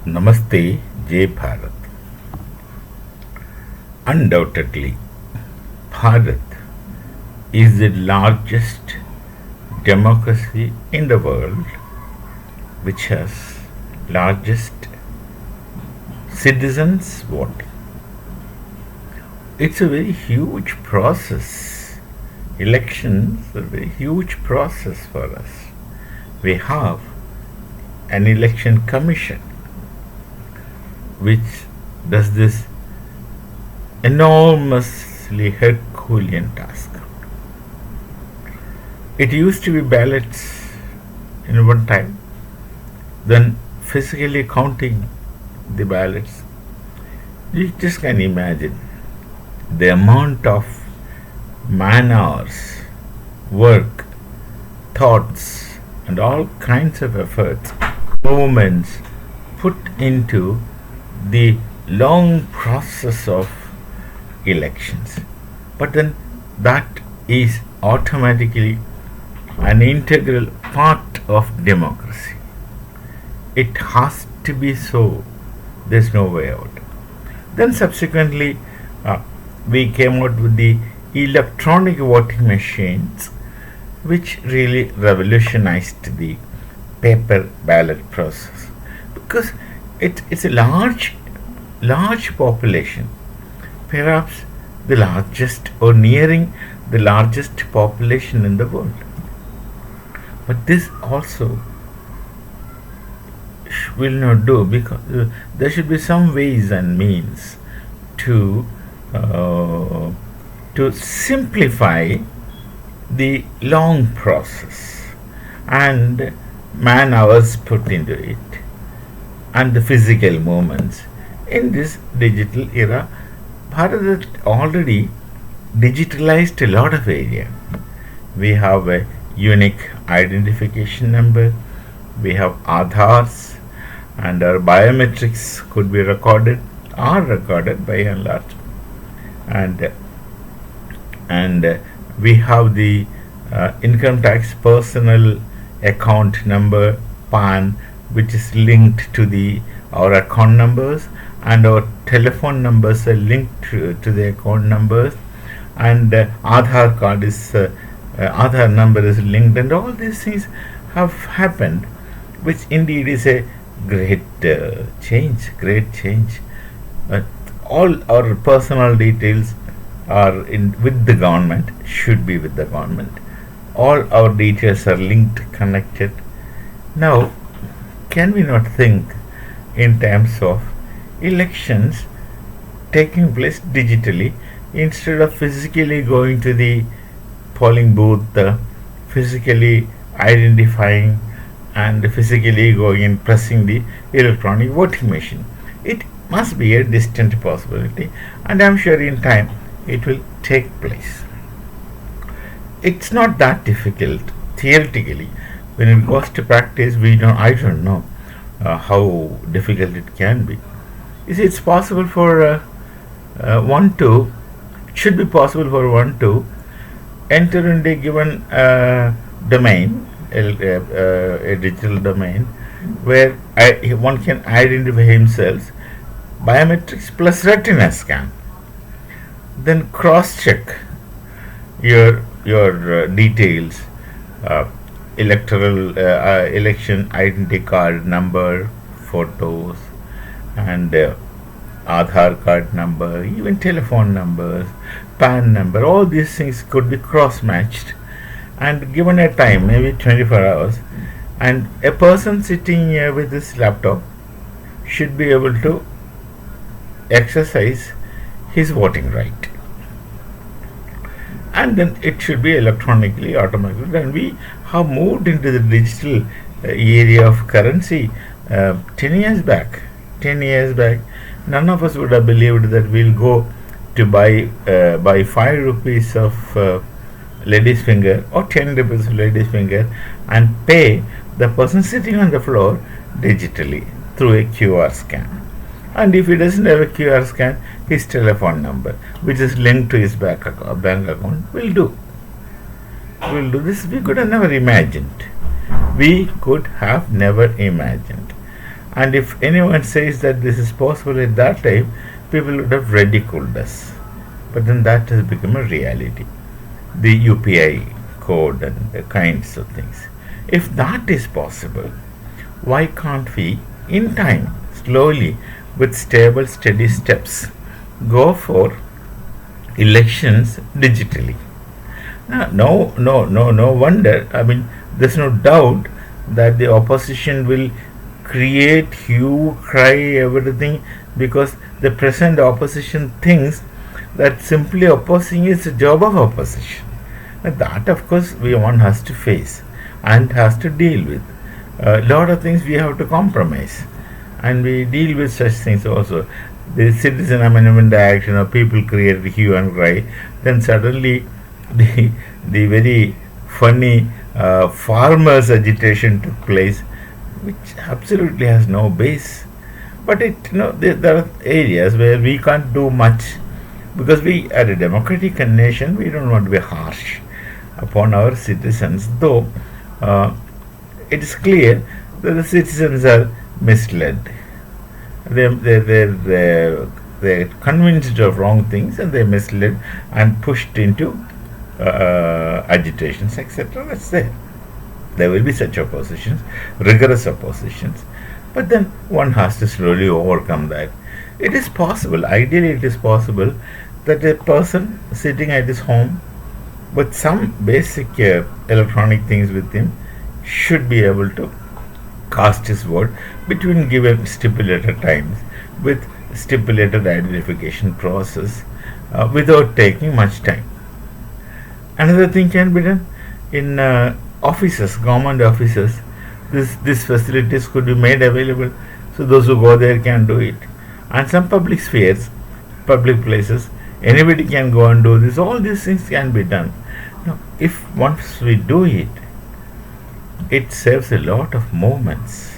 Namaste, Jai Bharat. Undoubtedly, Bharat is the largest democracy in the world, which has largest citizens voting. It's a very huge process. Elections are a very huge process for us. We have an election commission which does this enormously Herculean task. It used to be ballots in one time, then physically counting the ballots. You just can imagine the amount of man hours, work, thoughts, and all kinds of efforts, movements put into the long process of elections. But then that is automatically an integral part of democracy. It has to be so. There's no way out. Then subsequently, we came out with the electronic voting machines, which really revolutionized the paper ballot process, because it's a large population, perhaps the largest or nearing the largest population in the world. But this also will not do, because there should be some ways and means to simplify the long process and man hours put into it and the physical movements in this digital era. Bharat has already digitalized a lot of area. We have a unique identification number, we have Aadhars, and our biometrics could be recorded, are recorded by and large, and we have the income tax personal account number PAN, which is linked to our account numbers, and our telephone numbers are linked to the account numbers, and Aadhar card is Aadhar number is linked, and all these things have happened, which indeed is a great change. All our personal details are with the government, should be with the government. All our details are linked, connected. Now, can we not think in terms of elections taking place digitally instead of physically going to the polling booth, physically identifying and physically going and pressing the electronic voting machine? It must be a distant possibility, and I am sure in time it will take place. It's not that difficult theoretically. When it goes to practice, I don't know how difficult it can be. You see, it's possible for one to, it should be possible for one to enter in a given domain, a digital domain, where one can identify himself, biometrics plus retina scan, then cross check your details, electoral election identity card number, photos, and Aadhar card number, even telephone numbers, PAN number. All these things could be cross matched, and given a time, maybe 24 hours, and a person sitting here with this laptop should be able to exercise his voting right, and then it should be electronically, automatically. Then we have moved into the digital area of currency. 10 years back, none of us would have believed that we'll go to buy 5 rupees of lady's finger or 10 rupees of lady's finger and pay the person sitting on the floor digitally through a QR scan. And if he doesn't have a QR scan, his telephone number, which is linked to his bank account, will do. This we could have never imagined. We could have never imagined. And if anyone says that this is possible at that time, people would have ridiculed us. But then that has become a reality. The UPI code and the kinds of things. If that is possible, why can't we, in time, slowly, with stable, steady steps, go for elections digitally? No wonder. I mean, there's no doubt that the opposition will create hue, cry, everything, because the present opposition thinks that simply opposing is the job of opposition. And that, of course, one has to face and has to deal with. A lot of things we have to compromise, and we deal with such things also. The Citizen Amendment Act, people created hue and cry. Then suddenly, the very funny farmers' agitation took place, which absolutely has no base. But there are areas where we can't do much, because we are a democratic nation. We don't want to be harsh upon our citizens, though it is clear that the citizens are misled. They're convinced of wrong things, and they're misled and pushed into agitations, etc. That's there. There will be such oppositions, rigorous oppositions, but then one has to slowly overcome that. It is possible, ideally it is possible, that a person sitting at his home with some basic electronic things with him should be able to cast his vote between given stipulated times with stipulated identification process without taking much time. Another thing can be done in offices, government offices. These facilities could be made available, so those who go there can do it. And some public spheres, public places, anybody can go and do this. All these things can be done. Now, if once we do it, it saves a lot of moments.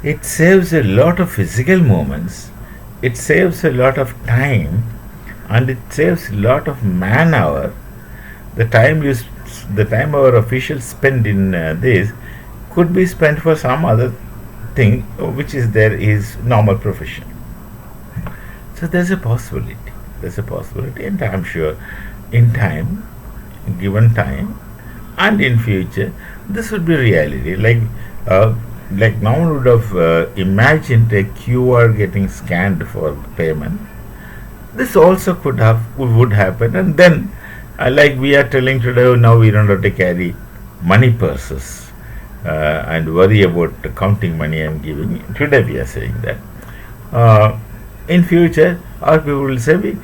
It saves a lot of physical moments. It saves a lot of time, and it saves a lot of man hour. The time our officials spend in this could be spent for some other thing, which is there is normal profession. So there's a possibility. And I'm sure in time, given time, and in future, this would be reality. Like no one would have imagined a QR getting scanned for payment. This also would happen, and then like we are telling today, now we don't have to carry money purses and worry about counting money I'm giving. Today we are saying that. In future, our people will say we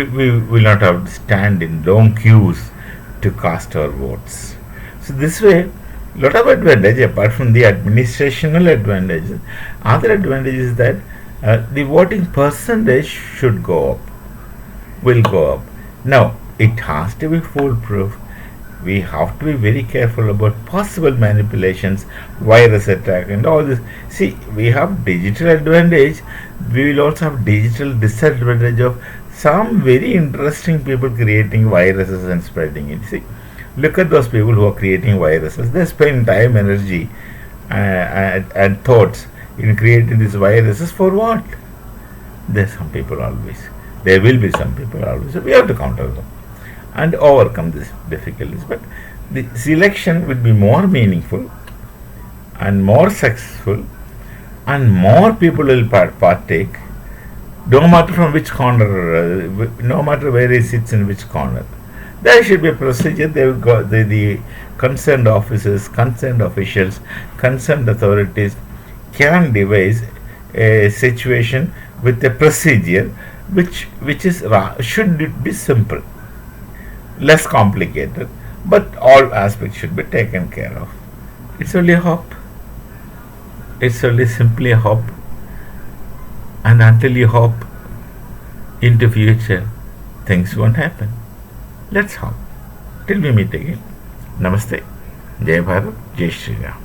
will not have to stand in long queues to cast our votes. So this way, lot of advantage apart from the administrational advantages. Other advantage is that the voting percentage should go up, will go up. Now, it has to be foolproof. We have to be very careful about possible manipulations, virus attack, and all this. See, we have digital advantage. We will also have digital disadvantage of some very interesting people creating viruses and spreading it. See, look at those people who are creating viruses. They spend time, energy, and thoughts in creating these viruses for what? There's some people always. There will be some people always. So we have to counter them and overcome these difficulties. But the selection will be more meaningful and more successful, and more people will partake, no matter from which corner, no matter where he sits in which corner. There should be a procedure. They will go, the concerned officers, concerned officials, concerned authorities can devise a situation with a procedure which should be simple, less complicated, but all aspects should be taken care of. It's only a hope. It's only simply a hope. And until you hope into future, things won't happen. Let's hope. Till we meet again. Namaste. Jai Bharat. Jai Shri Ram.